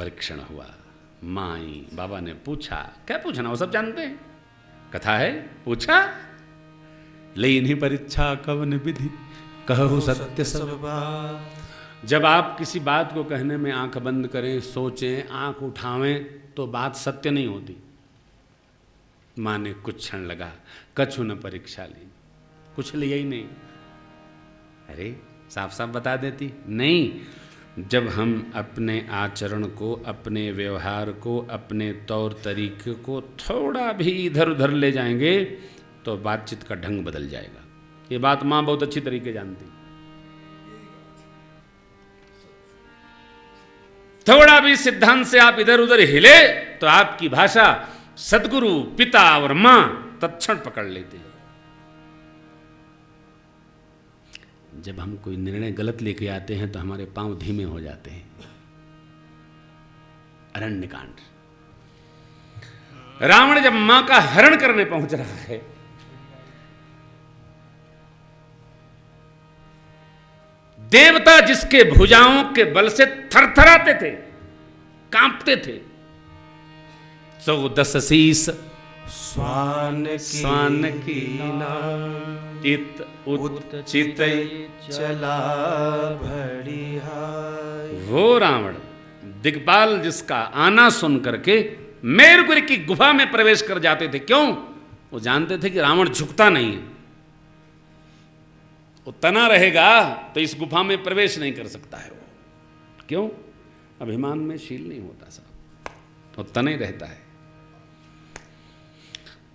परीक्षण हुआ। माँ आई, बाबा ने पूछा, क्या पूछना वो सब जानते हैं, कथा है, पूछा, लेनी परीक्षा कवन विधि कहु सत्य सब बात। जब आप किसी बात को कहने में आंख बंद करें, सोचें, आंख उठावें, तो बात सत्य नहीं होती। माँ ने कुछ क्षण लगा, कछु न परीक्षा ली, कुछ लिया ही नहीं। अरे साफ साफ बता देती, नहीं। जब हम अपने आचरण को, अपने व्यवहार को, अपने तौर तरीके को थोड़ा भी इधर उधर ले जाएंगे तो बातचीत का ढंग बदल जाएगा। ये बात माँ बहुत अच्छी तरीके जानती। थोड़ा भी सिद्धांत से आप इधर उधर हिले तो आपकी भाषा सदगुरु, पिता और मां तत्क्षण पकड़ लेते हैं। जब हम कोई निर्णय गलत लेके आते हैं तो हमारे पांव धीमे हो जाते हैं। अरण्यकांड, रावण जब मां का हरण करने पहुंच रहा है, देवता जिसके भुजाओं के बल से थरथराते थे, कांपते थे, 14 शीस स्वान की इत उचित चला बढ़िया। वो रावण दिग्पाल जिसका आना सुन करके मेरुगिरी की गुफा में प्रवेश कर जाते थे। क्यों? वो जानते थे कि रावण झुकता नहीं है, वो तना रहेगा तो इस गुफा में प्रवेश नहीं कर सकता है। वो क्यों? अभिमान में शील नहीं होता साहब, वो तना ही रहता है।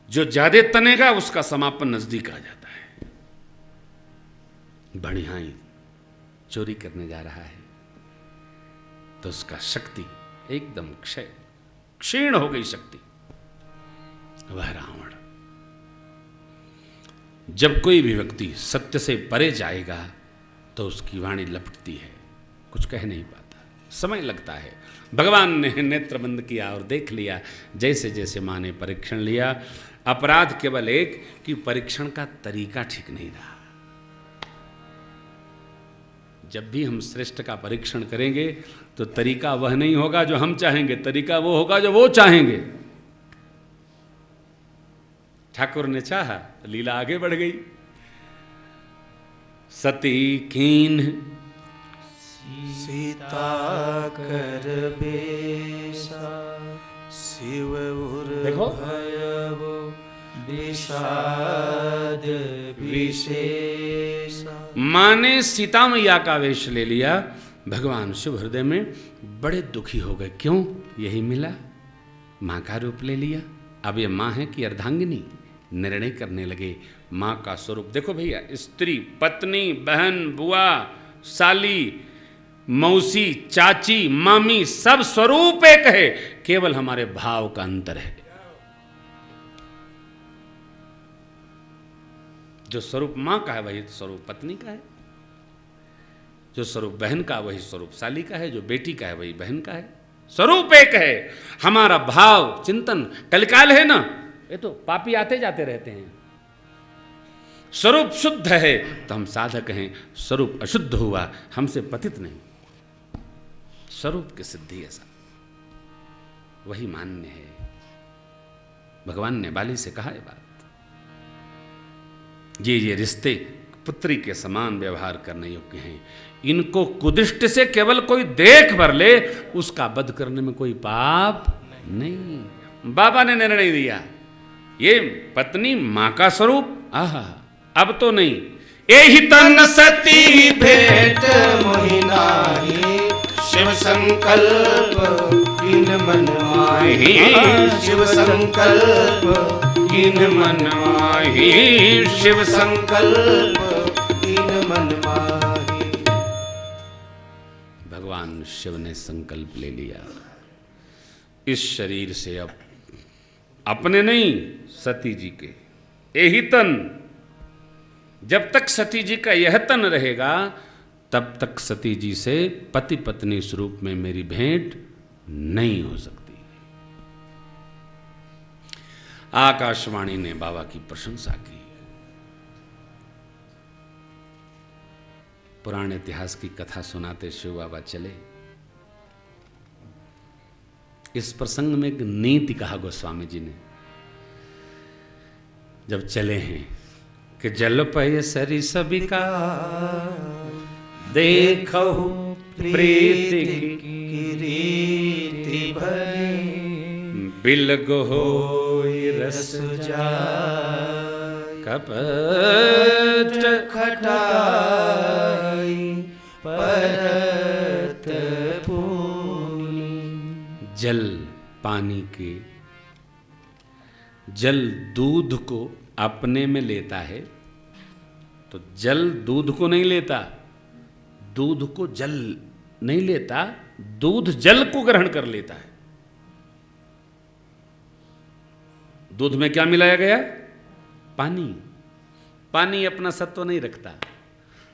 जो ज्यादा तनेगा उसका समापन नजदीक आ जाता है। बढ़ियाई चोरी करने जा रहा है तो उसका शक्ति एकदम क्षीण हो गई शक्ति। वह रावण, जब कोई भी व्यक्ति सत्य से परे जाएगा तो उसकी वाणी लपटती है, कुछ कह नहीं पाता, समय लगता है। भगवान ने नेत्र बंद किया और देख लिया। जैसे जैसे मां ने परीक्षण लिया, अपराध केवल एक कि परीक्षण का तरीका ठीक नहीं रहा। जब भी हम श्रेष्ठ का परीक्षण करेंगे तो तरीका वह नहीं होगा जो हम चाहेंगे, तरीका वो होगा जो वो चाहेंगे। ठाकुर ने चाहा, लीला आगे बढ़ गई। सती कीन सीता कर बेसा, शिव देखो भयवो विषाद विशेषा। मां ने सीता मैया का वेश ले लिया। भगवान शिव हृदय में बड़े दुखी हो गए। क्यों? यही मिला, मां का रूप ले लिया। अब ये मां है कि अर्धांगिनी? निर्णय करने लगे। मां का स्वरूप देखो भैया, स्त्री, पत्नी, बहन, बुआ, साली, मौसी, चाची, मामी, सब स्वरूप एक है, केवल हमारे भाव का अंतर है। जो स्वरूप मां का है वही स्वरूप पत्नी का है, जो स्वरूप बहन का वही स्वरूप साली का है, जो बेटी का है वही बहन का है। स्वरूप एक है। हमारा भाव चिंतन, कलिकाल है ना, ये तो पापी आते जाते रहते हैं। स्वरूप शुद्ध है तो हम साधक हैं, स्वरूप अशुद्ध हुआ हमसे पतित नहीं। स्वरूप की सिद्धि ऐसा वही मान्य है। भगवान ने बाली से कहा है बात, ये रिश्ते पुत्री के समान व्यवहार करने योग्य हैं। इनको कुदृष्टि से केवल कोई देख भर ले, उसका वध करने में कोई पाप नहीं। बाबा ने निर्णय दिया, ये पत्नी मां का स्वरूप, आहा अब तो नहीं। एहि तन सती भेंट मोहिनाही, शिव संकल्प कीन मन माही। शिव संकल्प कीन मन माही, शिव संकल्प कीन मन माही। भगवान शिव ने संकल्प ले लिया, इस शरीर से अब अपने नहीं, सती जी के यही तन, जब तक सती जी का यह तन रहेगा तब तक सती जी से पति पत्नी स्वरूप में मेरी भेंट नहीं हो सकती। आकाशवाणी ने बाबा की प्रशंसा की। पुराने इतिहास की कथा सुनाते शिव बाबा चले। इस प्रसंग में एक नीति कहा गोस्वामी जी ने, जब चले हैं कि जल पय सरिस विकार देखहु प्रीति की रीति भरी बिलगो होई रस जाय कपट खटाई परत पूनी। जल पानी के, जल दूध को अपने में लेता है, तो जल दूध को नहीं लेता, दूध को जल नहीं लेता, दूध जल को ग्रहण कर लेता है। दूध में क्या मिलाया गया? पानी। पानी अपना सत्व नहीं रखता,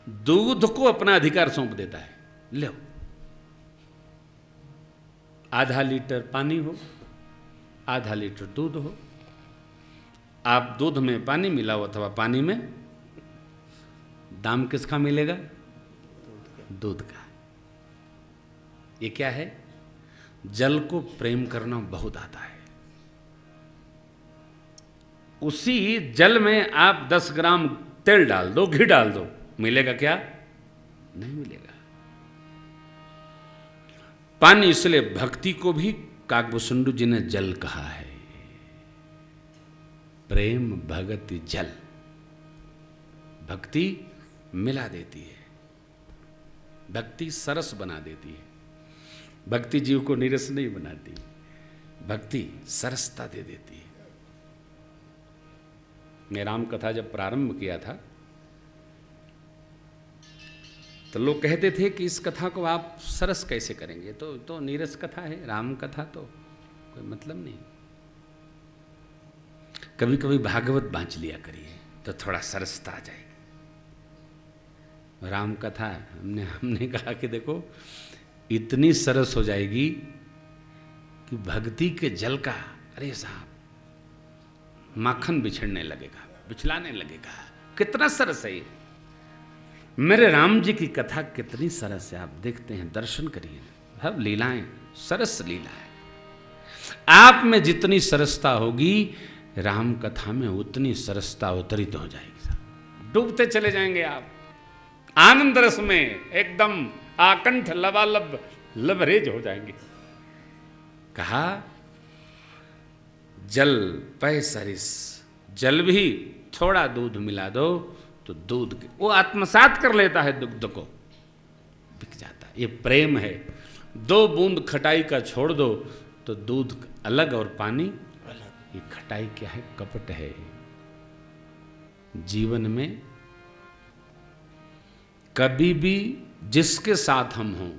दूध को अपना अधिकार सौंप देता है। लो, आधा लीटर पानी हो, आधा लीटर दूध हो, आप दूध में पानी मिलाओ अथवा पानी में, दाम किसका मिलेगा? दूध का। ये क्या है? जल को प्रेम करना बहुत आता है। उसी जल में आप 10 ग्राम तेल डाल दो, घी डाल दो, मिलेगा क्या? नहीं मिलेगा। पानी, इसलिए भक्ति को भी काकभूषुंडु जी ने जल कहा है। प्रेम भगति जल, भक्ति मिला देती है, भक्ति सरस बना देती है। भक्ति जीव को नीरस नहीं बनाती, भक्ति सरसता दे देती है। मैं राम कथा जब प्रारंभ किया था तो लोग कहते थे कि इस कथा को आप सरस कैसे करेंगे, तो नीरस कथा है राम कथा, तो कोई मतलब नहीं। कभी कभी भागवत बांच लिया करिए तो थोड़ा सरसता आ जाएगी। राम कथा हमने कहा कि देखो इतनी सरस हो जाएगी कि भक्ति के जल का, अरे साहब, माखन बिछड़ने लगेगा, बिछलाने लगेगा। कितना सरस है ये। मेरे राम जी की कथा कितनी सरस है, आप देखते हैं, दर्शन करिए। सब लीलाएं सरस लीला है। आप में जितनी सरसता होगी राम कथा में उतनी सरसता उतरित हो जाएगी। डूबते चले जाएंगे आप आनंद रस में, एकदम आकंठ लबालब लबरेज हो जाएंगे। कहा जल पय सरिस, जल भी थोड़ा दूध मिला दो तो दूध वो आत्मसात कर लेता है, दुग्ध को बिक जाता है। ये प्रेम है। 2 बूंद खटाई का छोड़ दो तो दूध अलग और पानी अलग। ये खटाई क्या है? कपट है। जीवन में कभी भी जिसके साथ हम हों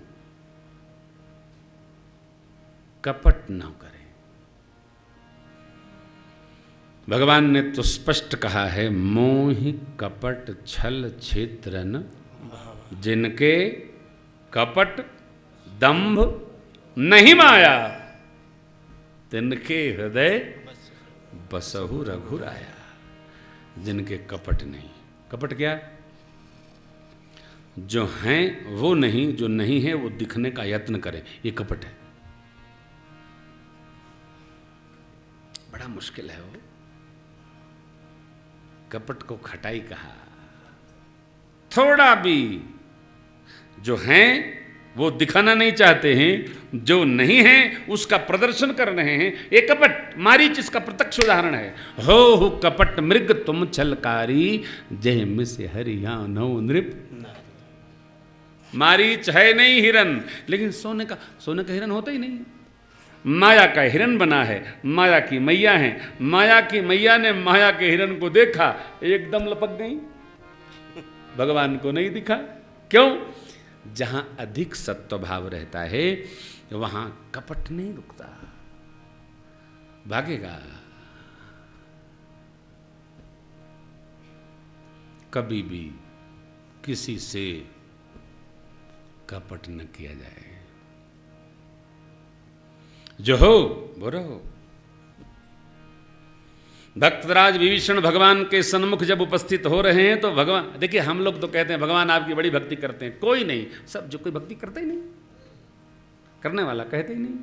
कपट न करें। भगवान ने तो स्पष्ट कहा है, मोहि कपट छल छिद्रन जिनके कपट दंभ नहीं माया, तिनके हृदय बसहु रघुराया। जिनके कपट नहीं। कपट क्या? जो हैं वो नहीं, जो नहीं है वो दिखने का यत्न करें, ये कपट है। बड़ा मुश्किल है वो। कपट को खटाई कहा। थोड़ा भी जो हैं वो दिखाना नहीं चाहते हैं, जो नहीं है उसका प्रदर्शन कर रहे हैं, ये कपट। मारीच इसका प्रत्यक्ष उदाहरण है। हो कपट मृग तुम छलकारी, जय मिस हरियाणो नृप। मारीच है नहीं हिरन, लेकिन सोने का हिरन होता ही नहीं। माया का हिरन बना है, माया की मैया है। माया की मैया ने माया के हिरन को देखा, एकदम लपक गई, भगवान को नहीं दिखा। क्यों? जहां अधिक सत्व भाव रहता है वहां कपट नहीं रुकता, भागेगा। कभी भी किसी से कपट न किया जाए। जो हो वो रहो। भक्तराज विभीषण भगवान के सन्मुख जब उपस्थित हो रहे हैं तो भगवान, देखिए हम लोग तो कहते हैं भगवान आपकी बड़ी भक्ति करते हैं, कोई नहीं। सब जो कोई भक्ति करता ही नहीं, करने वाला कहते ही नहीं।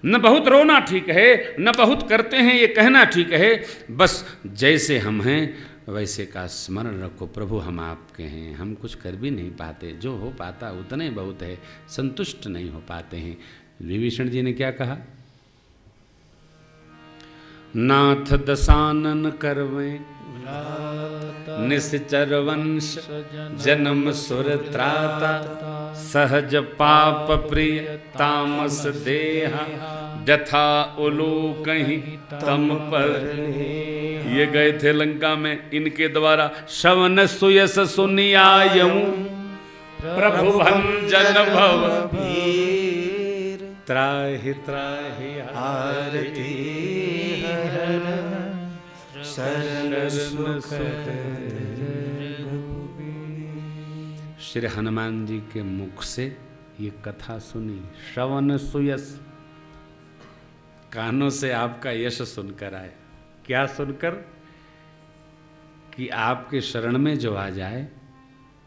न बहुत रोना ठीक है, न बहुत करते हैं ये कहना ठीक है, बस जैसे हम हैं वैसे का स्मरण रखो। प्रभु हम आपके हैं, हम कुछ कर भी नहीं पाते, जो हो पाता उतने बहुत है, संतुष्ट नहीं हो पाते हैं। विभीषण जी ने क्या कहा? नाथ दसानन करवें निश्चर वंश जन्म सुर त्राता, सहज पाप प्रिय तामस देहा, जथा उलोकहि तम पर। ये गए थे लंका में, इनके द्वारा श्रवण सुयस सुनियायऊं, प्रभु भंजन भव त्राहि त्राहि आरती हर शरण सुख। श्री हनुमान जी के मुख से ये कथा सुनी, श्रवण सुयस, कानों से आपका यश सुनकर आए। क्या सुनकर? कि आपके शरण में जो आ जाए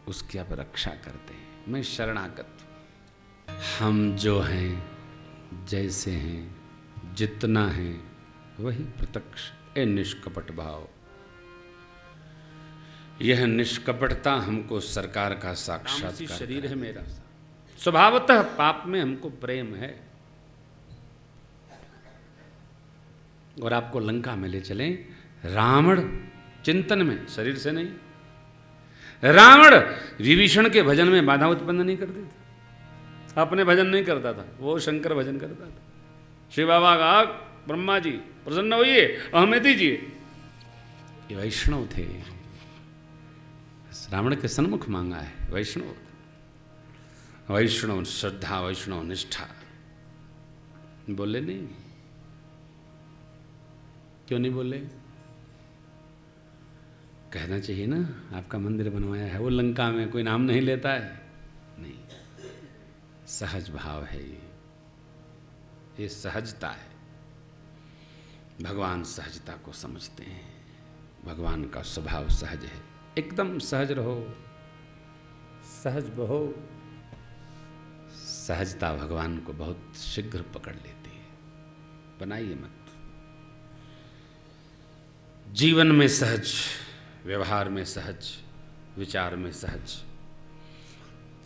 उसकी आप रक्षा करते हैं। मैं शरणागत, हम जो हैं जैसे हैं, जितना है वही प्रत्यक्ष ए निष्कपट भाव। यह निष्कपटता हमको सरकार का साक्षात्कार। शरीर है मेरा, स्वभावतः पाप में हमको प्रेम है। और आपको लंका में ले चलें, रावण चिंतन में, शरीर से नहीं, रावण विभीषण के भजन में बाधा उत्पन्न नहीं करते थे, अपने भजन नहीं करता था, वो शंकर भजन करता था। शिव बाबा का, ब्रह्मा जी प्रसन्न होइए, हमें दीजिए। ये वैष्णव थे, रावण के सन्मुख मांगा है। वैष्णव, वैष्णव श्रद्धा, वैष्णव निष्ठा। बोले नहीं? क्यों नहीं बोले? कहना चाहिए ना, आपका मंदिर बनवाया है, वो लंका में कोई नाम नहीं लेता है। नहीं, सहज भाव है ये सहजता है। भगवान सहजता को समझते हैं, भगवान का स्वभाव सहज है। एकदम सहज रहो, सहज बहो। सहजता भगवान को बहुत शीघ्र पकड़ लेती है। बनाइए मत। जीवन में सहज, व्यवहार में सहज, विचार में सहज,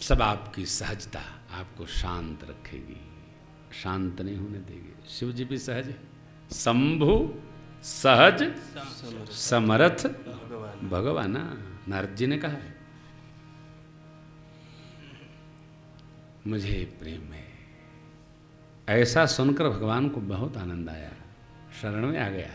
सब आपकी सहजता आपको शांत रखेगी, शांत नहीं होने देगी। शिव जी भी सहज है, शंभु सहज समर्थ भगवान। नारद जी ने कहा है, मुझे प्रेम है। ऐसा सुनकर भगवान को बहुत आनंद आया, शरण में आ गया।